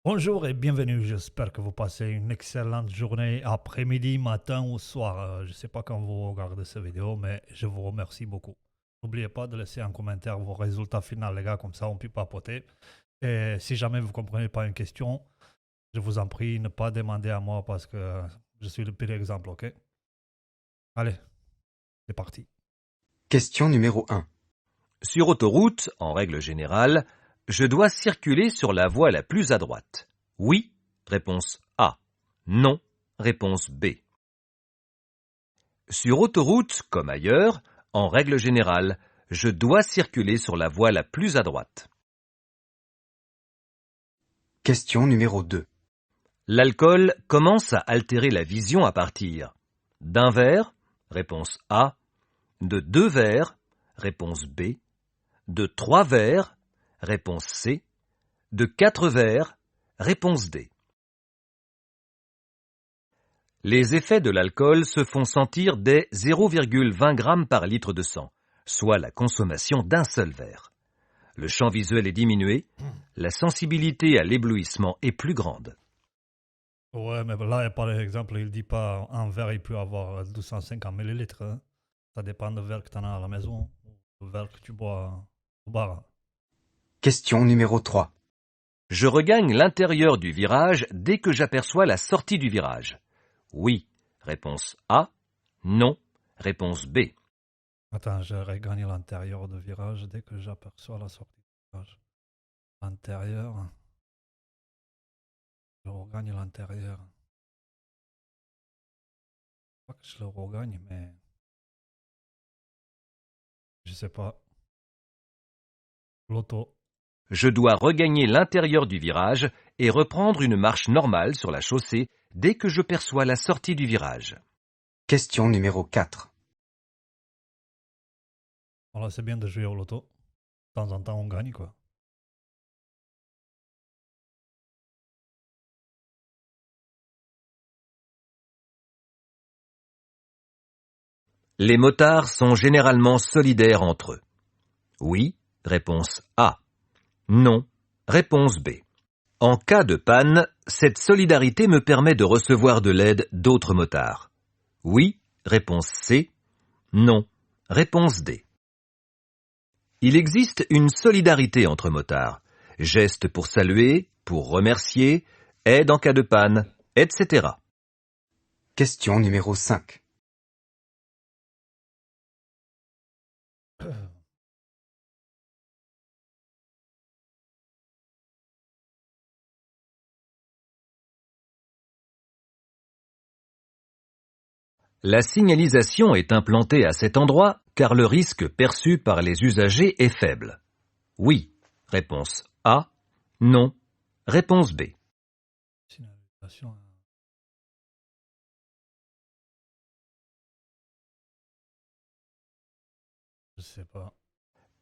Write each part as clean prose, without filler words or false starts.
Bonjour et bienvenue, j'espère que vous passez une excellente journée, après-midi, matin ou soir. Je ne sais pas quand vous regardez cette vidéo, mais je vous remercie beaucoup. N'oubliez pas de laisser en commentaire vos résultats finaux, les gars, comme ça on peut papoter. Et si jamais vous ne comprenez pas une question, je vous en prie, ne pas demander à moi parce que je suis le pire exemple, ok? Allez, c'est parti. Question numéro 1. Sur autoroute, en règle générale, je dois circuler sur la voie la plus à droite. Oui, réponse A. Non, réponse B. Sur autoroute, comme ailleurs, en règle générale, je dois circuler sur la voie la plus à droite. Question numéro 2. L'alcool commence à altérer la vision à partir d'un verre, réponse A, de 2 verres, réponse B, de 3 verres, réponse C, de 4 verres, réponse D. Les effets de l'alcool se font sentir dès 0,20 g par litre de sang, soit la consommation d'un seul verre. Le champ visuel est diminué, la sensibilité à l'éblouissement est plus grande. Ouais, mais là, par exemple, il ne dit pas un verre, il peut avoir 250 millilitres, hein. Ça dépend du verre que tu as à la maison, du verre que tu bois au bar. Question numéro 3. Je regagne l'intérieur du virage dès que j'aperçois la sortie du virage. Oui, réponse A. Non, réponse B. Attends, je regagne l'intérieur du virage dès que j'aperçois la sortie du virage. L'intérieur. Je regagne l'intérieur. Je crois que je le regagne, mais je sais pas. L'auto. Je dois regagner l'intérieur du virage et reprendre une marche normale sur la chaussée dès que je perçois la sortie du virage. Question numéro 4. Voilà, c'est bien de jouer au loto. De temps en temps, on gagne, quoi. Les motards sont généralement solidaires entre eux. Oui, réponse A. Non, réponse B. En cas de panne, cette solidarité me permet de recevoir de l'aide d'autres motards. Oui, réponse C. Non, réponse D. Il existe une solidarité entre motards. Gestes pour saluer, pour remercier, aide en cas de panne, etc. Question numéro 5. La signalisation est implantée à cet endroit car le risque perçu par les usagers est faible. Oui, réponse A. Non, réponse B. Signalisation. Je sais pas.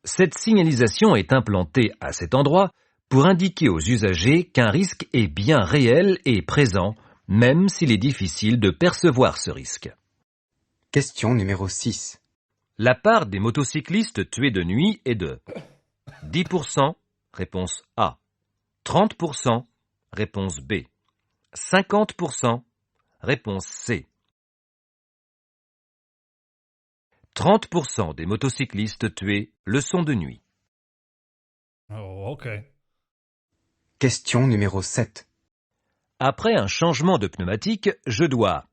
Cette signalisation est implantée à cet endroit pour indiquer aux usagers qu'un risque est bien réel et présent, même s'il est difficile de percevoir ce risque. Question numéro 6. La part des motocyclistes tués de nuit est de 10%, réponse A, 30%, réponse B, 50%, réponse C. 30% des motocyclistes tués le sont de nuit. Oh, ok. Question numéro 7. Après un changement de pneumatique, je dois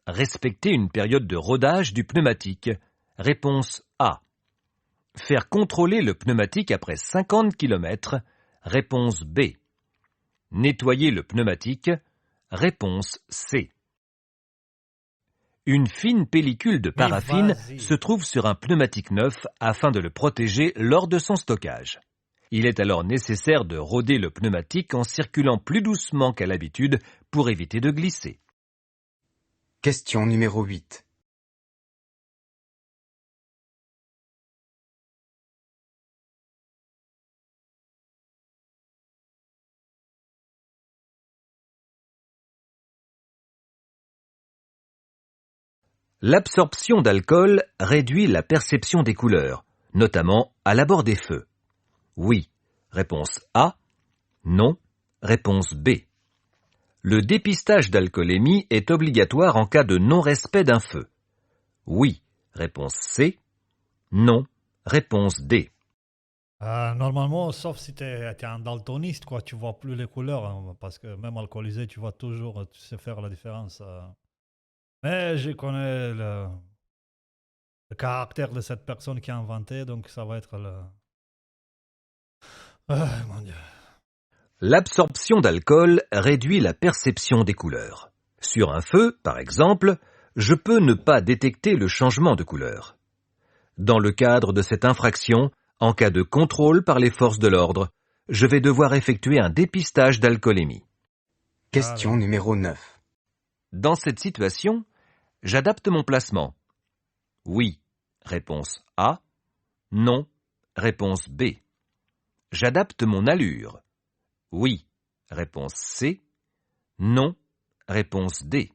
respecter une période de rodage du pneumatique. Réponse A. Faire contrôler le pneumatique après 50 km. Réponse B. Nettoyer le pneumatique. Réponse C. Une fine pellicule de paraffine se trouve sur un pneumatique neuf afin de le protéger lors de son stockage. Il est alors nécessaire de roder le pneumatique en circulant plus doucement qu'à l'habitude pour éviter de glisser. Question numéro 8. L'absorption d'alcool réduit la perception des couleurs, notamment à l'abord des feux. Oui, réponse A. Non, Réponse B. Le dépistage d'alcoolémie est obligatoire en cas de non-respect d'un feu. Oui. Réponse C. Non. Réponse D. Normalement, sauf si tu es un daltoniste, quoi, tu vois plus les couleurs, hein, parce que même alcoolisé, tu vois toujours, tu sais faire la différence. Mais je connais le caractère de cette personne qui a inventé, donc ça va être le... Ah, mon Dieu. L'absorption d'alcool réduit la perception des couleurs. Sur un feu, par exemple, je peux ne pas détecter le changement de couleur. Dans le cadre de cette infraction, en cas de contrôle par les forces de l'ordre, je vais devoir effectuer un dépistage d'alcoolémie. Question numéro 9. Dans cette situation, j'adapte mon placement. Oui. Réponse A. Non. Réponse B. J'adapte mon allure. Oui. Réponse C. Non. Réponse D.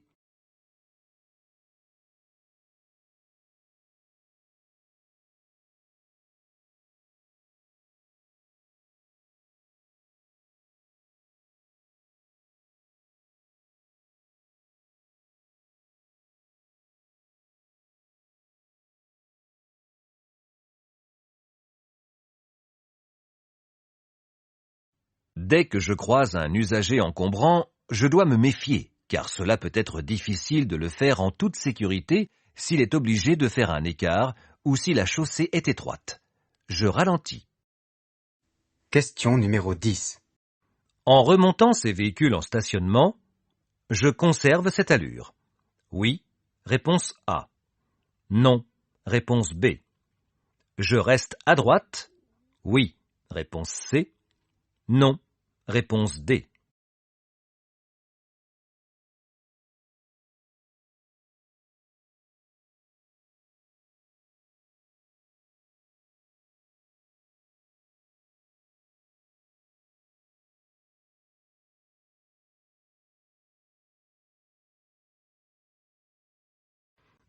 Dès que je croise un usager encombrant, je dois me méfier, car cela peut être difficile de le faire en toute sécurité s'il est obligé de faire un écart ou si la chaussée est étroite. Je ralentis. Question numéro 10. En remontant ces véhicules en stationnement, je conserve cette allure. Oui. Réponse A. Non. Réponse B. Je reste à droite. Oui. Réponse C. Non. Réponse D.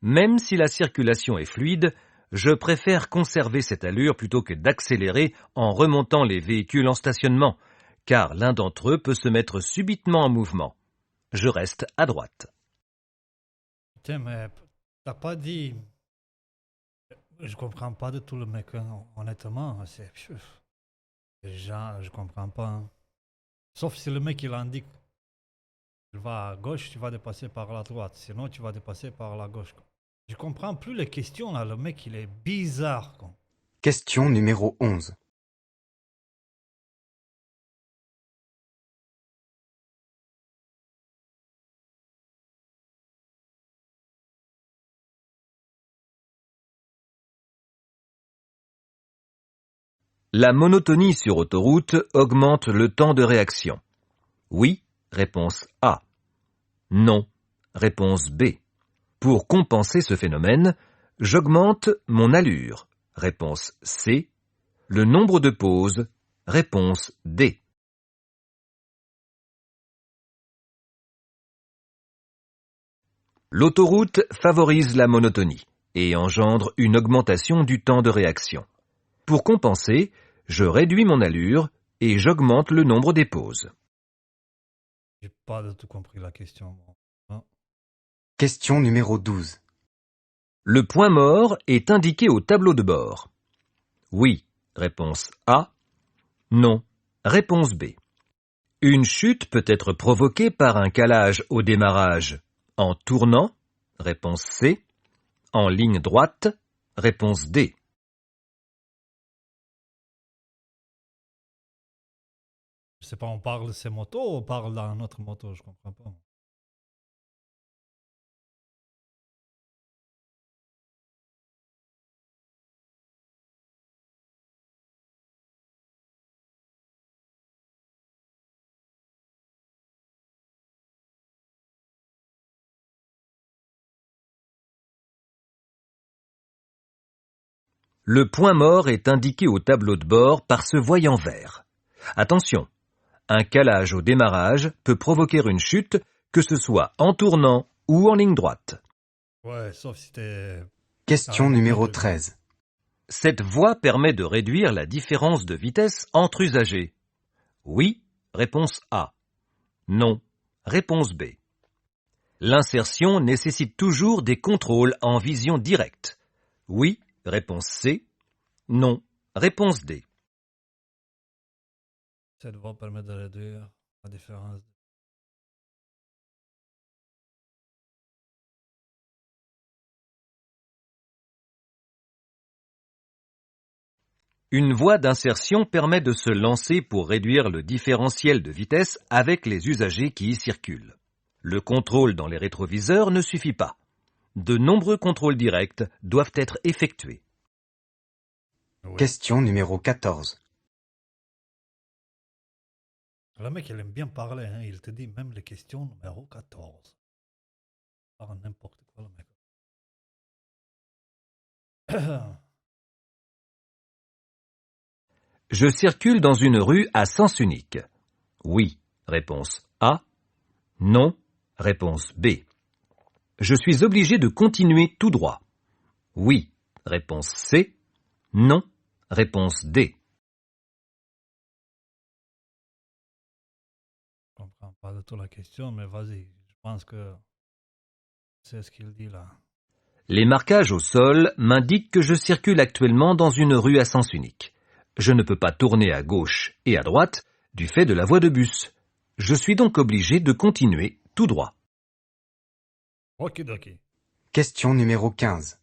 Même si la circulation est fluide, je préfère conserver cette allure plutôt que d'accélérer en remontant les véhicules en stationnement, car l'un d'entre eux peut se mettre subitement en mouvement. Je reste à droite. Putain, mais t'as pas dit... Je comprends pas de tout le mec, hein, honnêtement. C'est... Déjà, je comprends pas. Hein. Sauf si le mec, il indique... Tu vas à gauche, tu vas dépasser par la droite. Sinon, tu vas dépasser par la gauche. Quoi. Je comprends plus les questions, là. Le mec, il est bizarre, quoi. Question numéro 11. La monotonie sur autoroute augmente le temps de réaction. Oui, réponse A. Non, réponse B. Pour compenser ce phénomène, j'augmente mon allure. Réponse C. Le nombre de pauses. Réponse D. L'autoroute favorise la monotonie et engendre une augmentation du temps de réaction. Pour compenser, je réduis mon allure et j'augmente le nombre des pauses. J'ai pas du tout compris la question. Hein. Question numéro 12. Le point mort est indiqué au tableau de bord. Oui, réponse A. Non, réponse B. Une chute peut être provoquée par un calage au démarrage en tournant, réponse C. En ligne droite, réponse D. Je sais pas, on parle de ces motos ou on parle d'un autre moto, je comprends pas. Le point mort est indiqué au tableau de bord par ce voyant vert. Attention, un calage au démarrage peut provoquer une chute, que ce soit en tournant ou en ligne droite. Ouais, sauf si t'es... Question numéro 13. Cette voie permet de réduire la différence de vitesse entre usagers. Oui, réponse A. Non. Réponse B. L'insertion nécessite toujours des contrôles en vision directe. Oui. Réponse C. Non. Réponse D. Cette voie permet de réduire la différence. Une voie d'insertion permet de se lancer pour réduire le différentiel de vitesse avec les usagers qui y circulent. Le contrôle dans les rétroviseurs ne suffit pas. De nombreux contrôles directs doivent être effectués. Oui. Question numéro 14. Le mec, il aime bien parler, hein. Il te dit même les questions numéro 14. Par n'importe quoi, le mec. Je circule dans une rue à sens unique. Oui. Réponse A. Non. Réponse B. Je suis obligé de continuer tout droit. Oui. Réponse C. Non. Réponse D. Je comprends pas de tout la question, mais vas-y. Je pense que c'est ce qu'il dit là. Les marquages au sol m'indiquent que je circule actuellement dans une rue à sens unique. Je ne peux pas tourner à gauche et à droite du fait de la voie de bus. Je suis donc obligé de continuer tout droit. Ok. Question numéro 15.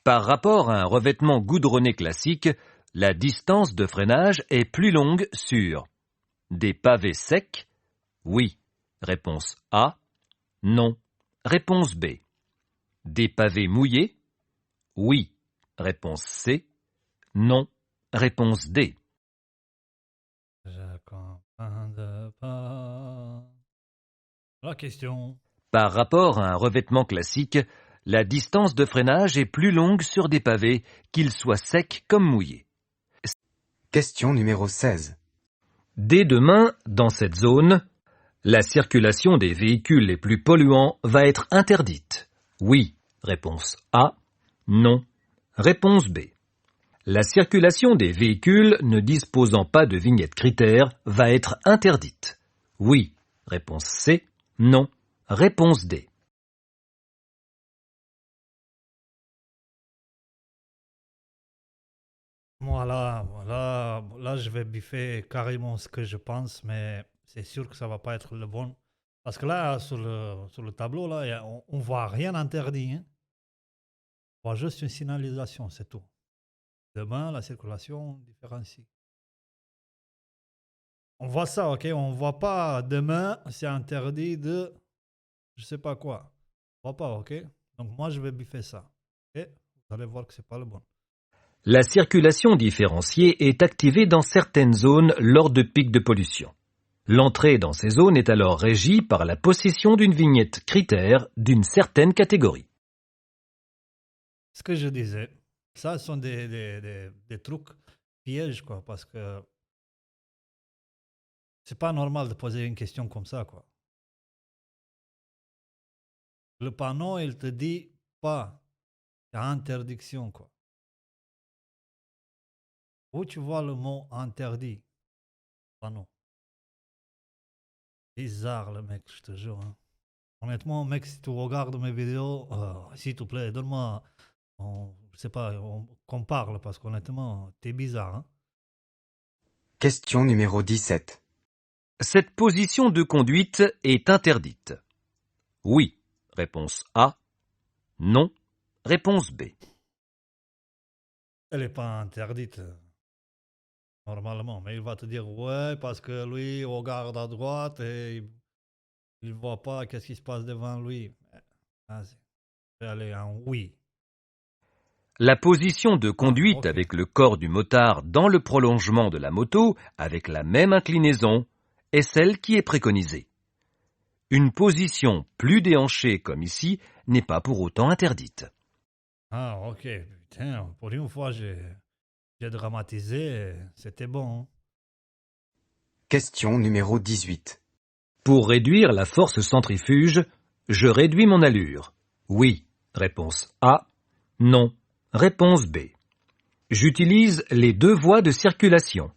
Par rapport à un revêtement goudronné classique, la distance de freinage est plus longue sur des pavés secs. Oui. Réponse A. Non. Réponse B. Des pavés mouillés. Oui. Réponse C. Non. Réponse D. Je comprends pas. La question. Par rapport à un revêtement classique, la distance de freinage est plus longue sur des pavés, qu'ils soient secs comme mouillés. Question numéro 16. Dès demain, dans cette zone, la circulation des véhicules les plus polluants va être interdite. Oui. Réponse A. Non. Réponse B. La circulation des véhicules ne disposant pas de vignette critère va être interdite. Oui. Réponse C. Non. Réponse D. Là, je vais biffer carrément ce que je pense, mais c'est sûr que ça va pas être le bon. Parce que là, sur le tableau, là, on voit rien interdit. Hein. On voit juste une signalisation, c'est tout. Demain, la circulation différencie. On voit ça, ok? On voit pas demain, c'est interdit de je sais pas quoi. On voit pas, ok? Donc moi, je vais biffer ça. Et vous allez voir que c'est pas le bon. La circulation différenciée est activée dans certaines zones lors de pics de pollution. L'entrée dans ces zones est alors régie par la possession d'une vignette critère d'une certaine catégorie. Ce que je disais, ça sont des trucs pièges, quoi, parce que c'est pas normal de poser une question comme ça, quoi. Le panneau, il te dit pas. Il y a interdiction, quoi. Où tu vois le mot interdit? Panneau. Bizarre, le mec, je te jure. Hein. Honnêtement, mec, si tu regardes mes vidéos, s'il te plaît, donne-moi, je sais pas, qu'on parle, parce qu'honnêtement, t'es bizarre. Hein. Question numéro 17. Cette position de conduite est interdite. Oui. Réponse A. Non. Réponse B. Elle n'est pas interdite, normalement, mais il va te dire, ouais, parce que lui, regarde à droite et il ne voit pas qu'est-ce qui se passe devant lui. Vas-y, je vais aller en oui. La position de conduite ok. avec le corps du motard dans le prolongement de la moto, avec la même inclinaison, est celle qui est préconisée. Une position plus déhanchée comme ici n'est pas pour autant interdite. Ah, ok, putain, pour une fois, j'ai dramatisé, c'était bon. Hein. Question numéro 18. Pour réduire la force centrifuge, je réduis mon allure. Oui. Réponse A. Non. Réponse B. J'utilise les deux voies de circulation.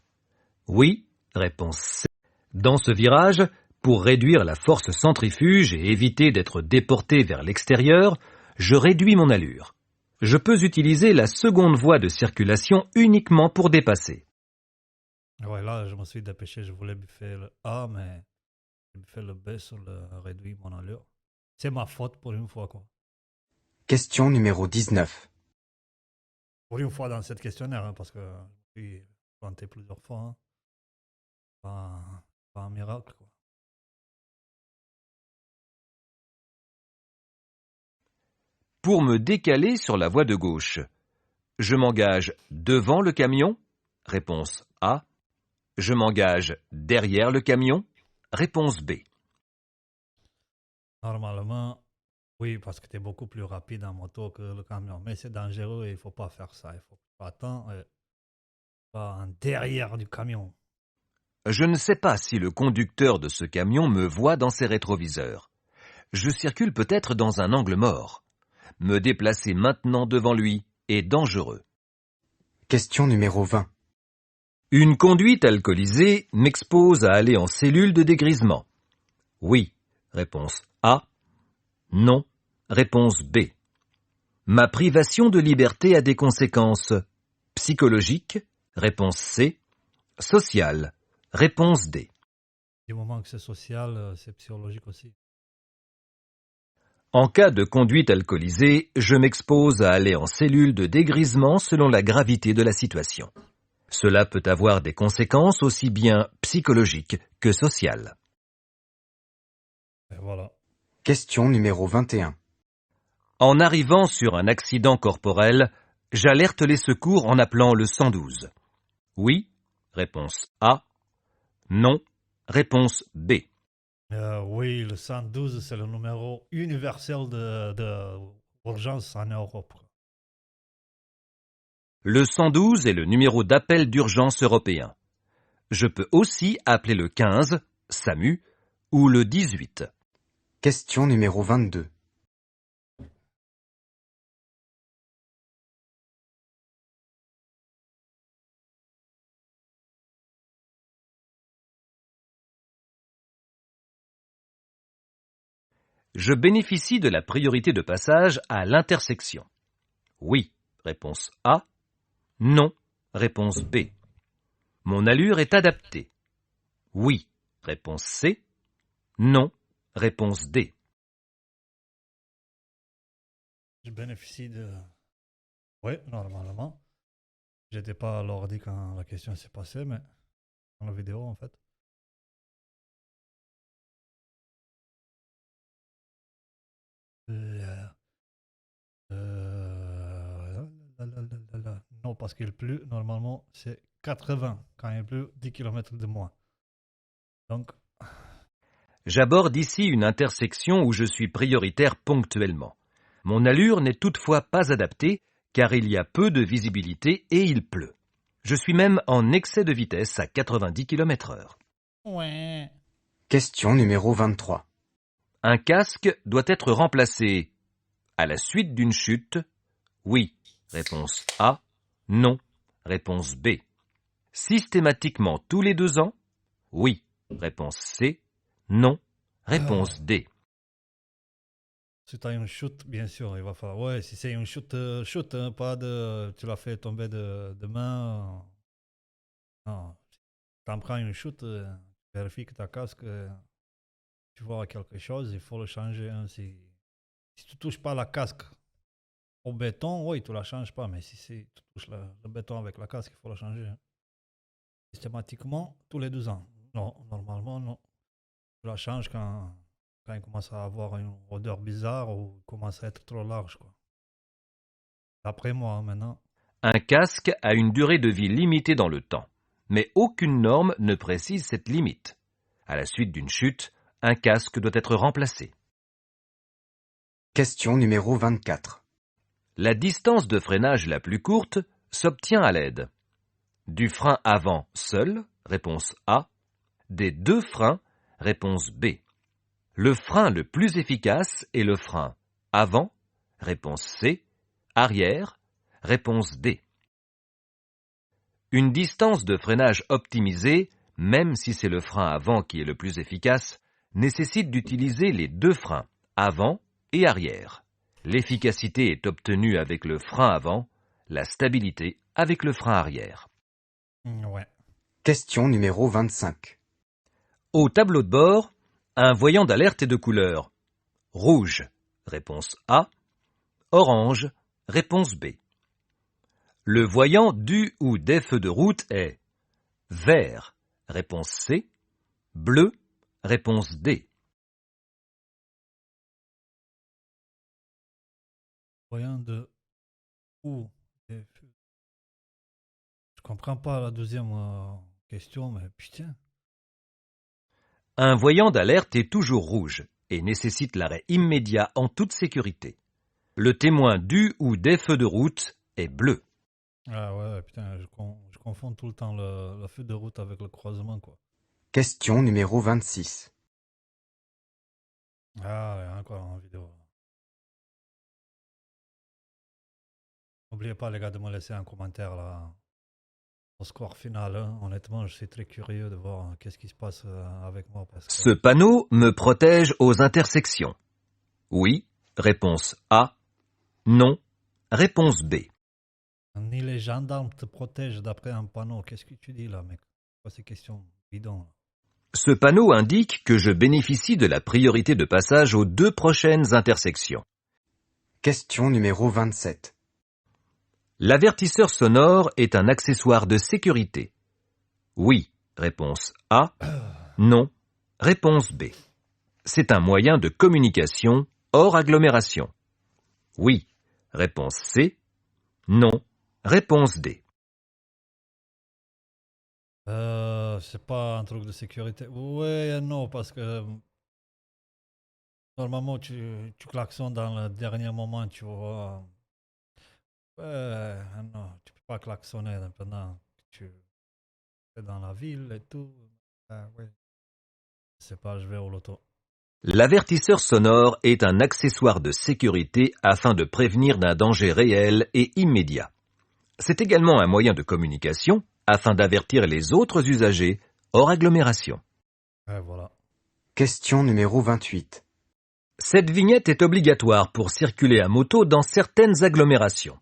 Oui. Réponse C. Dans ce virage, Pour réduire la force centrifuge et éviter d'être déporté vers l'extérieur, je réduis mon allure. Je peux utiliser la seconde voie de circulation uniquement pour dépasser. Ouais, là, je me suis dépêché. Je voulais faire le A, mais j'ai fait le B sur le réduit mon allure. C'est ma faute pour une fois, quoi. Question numéro 19. Pour une fois dans cette questionnaire, hein, parce que je me suis planté plusieurs fois. Hein. Pas un miracle, quoi. Pour me décaler sur la voie de gauche, je m'engage devant le camion? Réponse A. Je m'engage derrière le camion? Réponse B. Normalement, oui, parce que tu es beaucoup plus rapide en moto que le camion. Mais c'est dangereux et il ne faut pas faire ça. Il faut pas attendre et pas en derrière du camion. Je ne sais pas si le conducteur de ce camion me voit dans ses rétroviseurs. Je circule peut-être dans un angle mort. Me déplacer maintenant devant lui est dangereux. Question numéro 20. Une conduite alcoolisée m'expose à aller en cellule de dégrisement. Oui, réponse A. Non, réponse B. Ma privation de liberté a des conséquences psychologiques, réponse C. Sociales, réponse D. Du moment que c'est social, c'est psychologique aussi. En cas de conduite alcoolisée, je m'expose à aller en cellule de dégrisement selon la gravité de la situation. Cela peut avoir des conséquences aussi bien psychologiques que sociales. Et voilà. Question numéro 21. En arrivant sur un accident corporel, j'alerte les secours en appelant le 112. Oui, réponse A. Non, réponse B. Oui, le 112, c'est le numéro universel de urgence en Europe. Le 112 est le numéro d'appel d'urgence européen. Je peux aussi appeler le 15, SAMU, ou le 18. Question numéro 22. Je bénéficie de la priorité de passage à l'intersection. Oui, réponse A. Non, réponse B. Mon allure est adaptée. Oui, réponse C. Non, réponse D. Je bénéficie de... Oui, normalement. J'étais pas à l'ordi quand la question s'est passée, mais dans la vidéo, en fait. Non, parce qu'il pleut, normalement, c'est 80 quand il pleut 10 km de moins. Donc, J'aborde ici une intersection où je suis prioritaire ponctuellement. Mon allure n'est toutefois pas adaptée car il y a peu de visibilité et il pleut. Je suis même en excès de vitesse à 90 km/h. ouais. Question numéro 23. Un casque doit être remplacé à la suite d'une chute. Oui, réponse A. Non, réponse B. Systématiquement tous les 2 ans. Oui, réponse C. Non, réponse D. Si tu as une chute, bien sûr, il va falloir. Ouais, si c'est une chute, chute, hein, pas de. Tu l'as fait tomber de main. Non. Si tu en prends une chute, vérifie que ta casque, tu vois quelque chose, il faut le changer. Hein. Si tu touches pas la casque au béton, oui, tu la changes pas. Mais si tu touches le béton avec la casque, il faut la changer. Hein. Systématiquement, tous les 2 ans. Non, normalement, non. Tu la changes quand il commence à avoir une odeur bizarre ou il commence à être trop large, quoi. D'après moi, hein, maintenant. Un casque a une durée de vie limitée dans le temps, mais aucune norme ne précise cette limite. À la suite d'une chute, un casque doit être remplacé. Question numéro 24. La distance de freinage la plus courte s'obtient à l'aide du frein avant seul, réponse A, des 2 freins, réponse B. Le frein le plus efficace est le frein avant, réponse C, arrière, réponse D. Une distance de freinage optimisée, même si c'est le frein avant qui est le plus efficace, nécessite d'utiliser les deux freins, avant et arrière. L'efficacité est obtenue avec le frein avant, la stabilité avec le frein arrière. Ouais. Question numéro 25. Au tableau de bord, un voyant d'alerte est de couleur rouge, réponse A, orange, réponse B. Le voyant du ou des feux de route est vert, réponse C, bleu, réponse D. Voyant de où des feux. Je comprends pas la deuxième question, mais putain. Un voyant d'alerte est toujours rouge et nécessite l'arrêt immédiat en toute sécurité. Le témoin du ou des feux de route est bleu. Ah ouais, putain, je confonds tout le temps le feu de route avec le croisement, quoi. Question numéro 26. Ah, ouais, encore en vidéo. N'oubliez pas, les gars, de me laisser un commentaire là. Au score final, hein. Honnêtement, je suis très curieux de voir qu'est-ce qui se passe avec moi. Parce que... Ce panneau me protège aux intersections. Oui, réponse A. Non, réponse B. Ni les gendarmes te protègent d'après un panneau. Qu'est-ce que tu dis là, mec? C'est quoi ces questions bidons? Ce panneau indique que je bénéficie de la priorité de passage aux deux prochaines intersections. Question numéro 27. L'avertisseur sonore est un accessoire de sécurité. Oui, réponse A. Non, réponse B. C'est un moyen de communication hors agglomération. Oui, réponse C. Non, réponse D. C'est pas un truc de sécurité. Ouais, non, parce que normalement, tu klaxonnes dans le dernier moment, tu vois. Ouais, non, tu peux pas klaxonner pendant que tu es dans la ville et tout. Ah, ouais. Je sais pas, je vais au loto. L'avertisseur sonore est un accessoire de sécurité afin de prévenir d'un danger réel et immédiat. C'est également un moyen de communication afin d'avertir les autres usagers hors agglomération. Ouais, voilà. Question numéro 28. Cette vignette est obligatoire pour circuler à moto dans certaines agglomérations.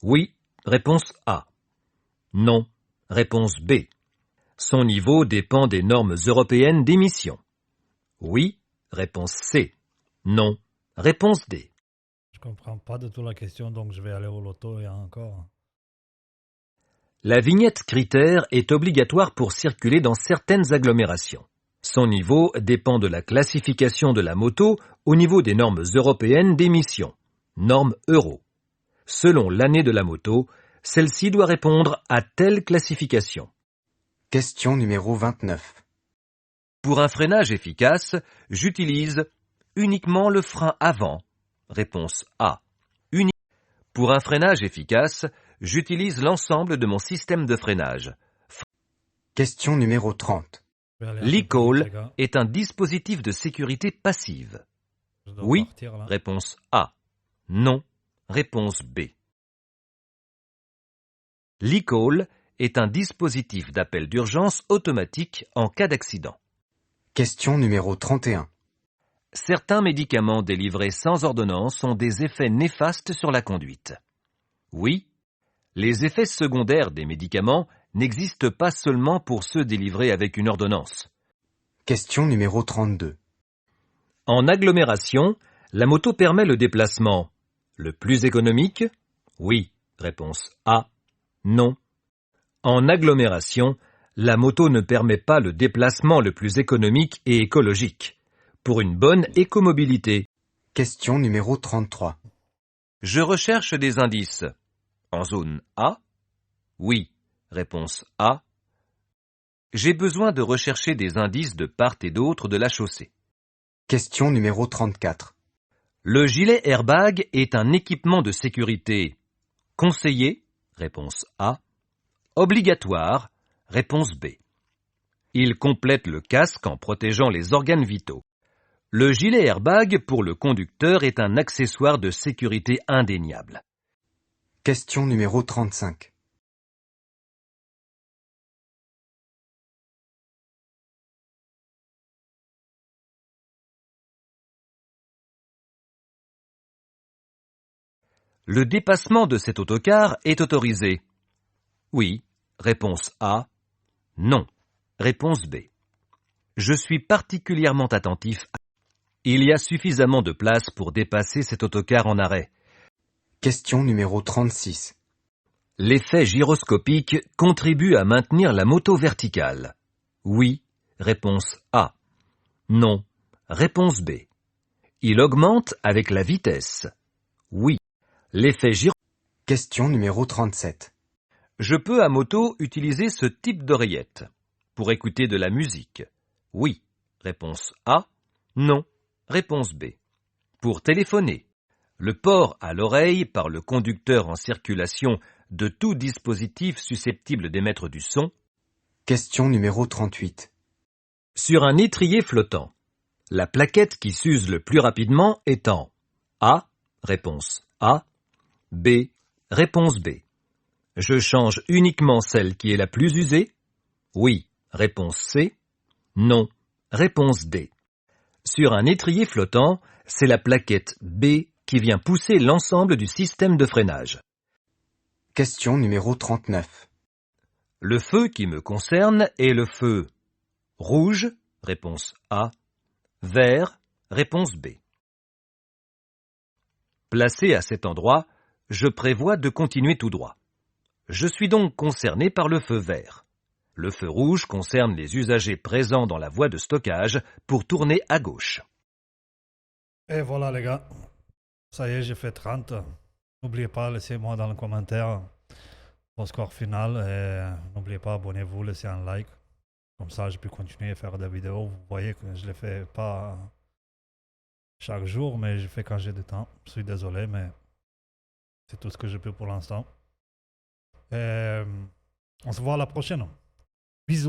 Oui, réponse A. Non, réponse B. Son niveau dépend des normes européennes d'émission. Oui, réponse C. Non, réponse D. Je comprends pas du tout la question, donc je vais aller au loto et encore. La vignette critère est obligatoire pour circuler dans certaines agglomérations. Son niveau dépend de la classification de la moto au niveau des normes européennes d'émission, normes euro. Selon l'année de la moto, celle-ci doit répondre à telle classification. Question numéro 29. Pour un freinage efficace, j'utilise uniquement le frein avant. Réponse A. Pour un freinage efficace, j'utilise l'ensemble de mon système de freinage. Question numéro 30. Je vais aller un peu plus vite, L'e-call les gars. est un dispositif de sécurité passive. Je dois Oui, partir là. réponse A. Non, réponse B. L'e-call est un dispositif d'appel d'urgence automatique en cas d'accident. Question numéro 31. Certains médicaments délivrés sans ordonnance ont des effets néfastes sur la conduite. Oui, les effets secondaires des médicaments n'existent pas seulement pour ceux délivrés avec une ordonnance. Question numéro 32. En agglomération, la moto permet le déplacement le plus économique? Oui, réponse A. Non. En agglomération, la moto ne permet pas le déplacement le plus économique et écologique. Pour une bonne écomobilité, Question numéro 33. je recherche des indices. En zone A? Oui, réponse A. J'ai besoin de rechercher des indices de part et d'autre de la chaussée. Question numéro 34. Le gilet airbag est un équipement de sécurité conseillé? Réponse A. Obligatoire? Réponse B. Il complète le casque en protégeant les organes vitaux. Le gilet airbag pour le conducteur est un accessoire de sécurité indéniable. Question numéro 35. Le dépassement de cet autocar est autorisé. Oui. Réponse A. Non. Réponse B. Je suis particulièrement attentif. Il y a suffisamment de place pour dépasser cet autocar en arrêt. Question numéro 36. L'effet gyroscopique contribue à maintenir la moto verticale. Oui. Réponse A. Non. Réponse B. Il augmente avec la vitesse. Oui. L'effet Question numéro 37. Je peux à moto utiliser ce type d'oreillette pour écouter de la musique. Oui. Réponse A. Non. Réponse B. Pour téléphoner. Le port à l'oreille par le conducteur en circulation de tout dispositif susceptible d'émettre du son. Question numéro 38. Sur un étrier flottant. La plaquette qui s'use le plus rapidement étant A. Réponse A. B. Réponse B. Je change uniquement celle qui est la plus usée. Oui. Réponse C. Non. Réponse D. Sur un étrier flottant, c'est la plaquette B qui vient pousser l'ensemble du système de freinage. Question numéro 39. Le feu qui me concerne est le feu rouge, réponse A, vert, réponse B. Placé à cet endroit, je prévois de continuer tout droit. Je suis donc concerné par le feu vert. Le feu rouge concerne les usagers présents dans la voie de stockage pour tourner à gauche. Et voilà les gars, ça y est, j'ai fait 30. N'oubliez pas, laissez-moi dans le commentaire au score final et n'oubliez pas, abonnez-vous, laissez un like. Comme ça, je peux continuer à faire des vidéos. Vous voyez que je ne les fais pas chaque jour, mais je fais quand j'ai du temps. Je suis désolé, mais c'est tout ce que je peux pour l'instant. Et on se voit à la prochaine. Bisous.